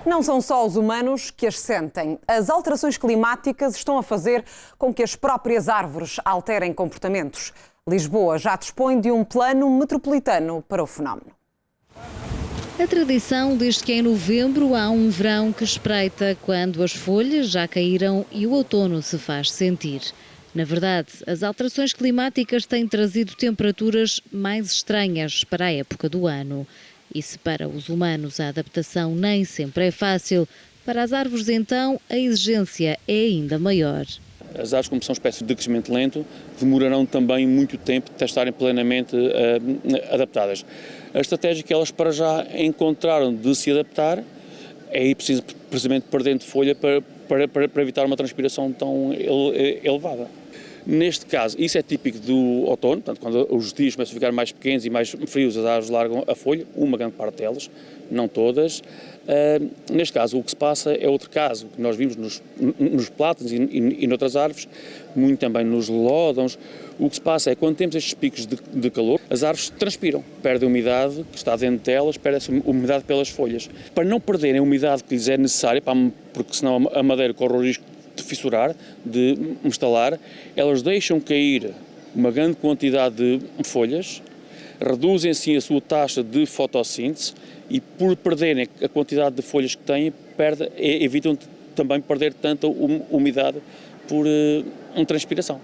Não são só os humanos que as sentem. As alterações climáticas estão a fazer com que as próprias árvores alterem comportamentos. Lisboa já dispõe de um plano metropolitano para o fenómeno. A tradição diz que em novembro há um verão que espreita quando as folhas já caíram e o outono se faz sentir. Na verdade, as alterações climáticas têm trazido temperaturas mais estranhas para a época do ano. E se para os humanos a adaptação nem sempre é fácil, para as árvores então a exigência é ainda maior. As árvores, como são espécies de crescimento lento, demorarão também muito tempo de estarem plenamente adaptadas. A estratégia que elas para já encontraram de se adaptar é aí preciso precisamente perder de folha para evitar uma transpiração tão elevada. Neste caso, isso é típico do outono, portanto, quando os dias começam a ficar mais pequenos e mais frios, as árvores largam a folha, uma grande parte delas, não todas. Neste caso, o que se passa é outro caso, que nós vimos nos plátanos e noutras árvores, muito também nos lódãos. O que se passa é, quando temos estes picos de calor, as árvores transpiram, perdem a umidade que está dentro delas, perde-se a umidade pelas folhas. Para não perderem a umidade que lhes é necessária, porque senão a madeira corre o risco de fissurar, de estalar, elas deixam cair uma grande quantidade de folhas, reduzem assim a sua taxa de fotossíntese e, por perderem a quantidade de folhas que têm, evitam também perder tanta umidade por transpiração.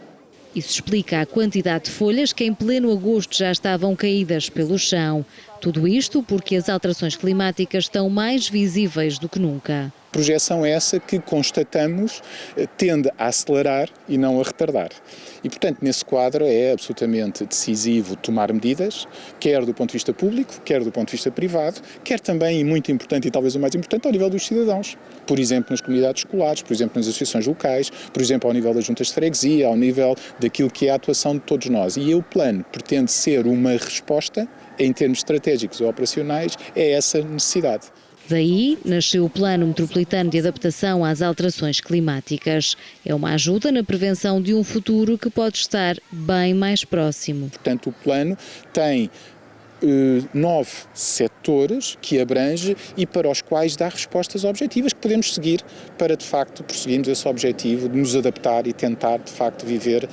Isso explica a quantidade de folhas que em pleno agosto já estavam caídas pelo chão. Tudo isto porque as alterações climáticas estão mais visíveis do que nunca. A projeção é essa que constatamos tende a acelerar e não a retardar. E, portanto, nesse quadro é absolutamente decisivo tomar medidas, quer do ponto de vista público, quer do ponto de vista privado, quer também, e muito importante e talvez o mais importante, ao nível dos cidadãos. Por exemplo, nas comunidades escolares, por exemplo, nas associações locais, por exemplo, ao nível das juntas de freguesia, ao nível daquilo que é a atuação de todos nós. E o plano pretende ser uma resposta, em termos estratégicos ou operacionais, a essa necessidade. Daí nasceu o Plano Metropolitano de Adaptação às Alterações Climáticas. É uma ajuda na prevenção de um futuro que pode estar bem mais próximo. Portanto, o plano tem 9 setores que abrange e para os quais dá respostas objetivas que podemos seguir para, de facto, prosseguirmos esse objetivo de nos adaptar e tentar, de facto, viver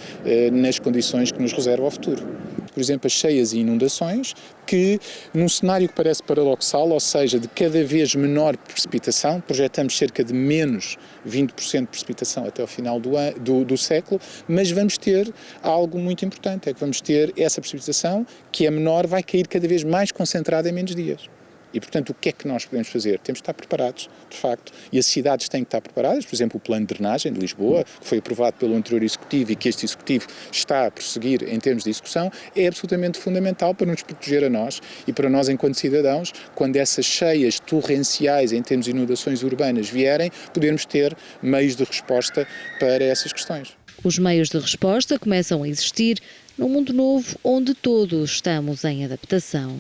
nas condições que nos reserva o futuro. Por exemplo, as cheias e inundações, que num cenário que parece paradoxal, ou seja, de cada vez menor precipitação, projetamos cerca de menos 20% de precipitação até ao final do século, mas vamos ter algo muito importante, é que vamos ter essa precipitação que é menor, vai cair cada vez mais concentrada em menos dias. E, portanto, o que é que nós podemos fazer? Temos de estar preparados, de facto, e as cidades têm que estar preparadas. Por exemplo, o plano de drenagem de Lisboa, que foi aprovado pelo anterior Executivo e que este Executivo está a prosseguir em termos de execução, é absolutamente fundamental para nos proteger a nós e para nós, enquanto cidadãos, quando essas cheias torrenciais em termos de inundações urbanas vierem, podermos ter meios de resposta para essas questões. Os meios de resposta começam a existir num mundo novo onde todos estamos em adaptação.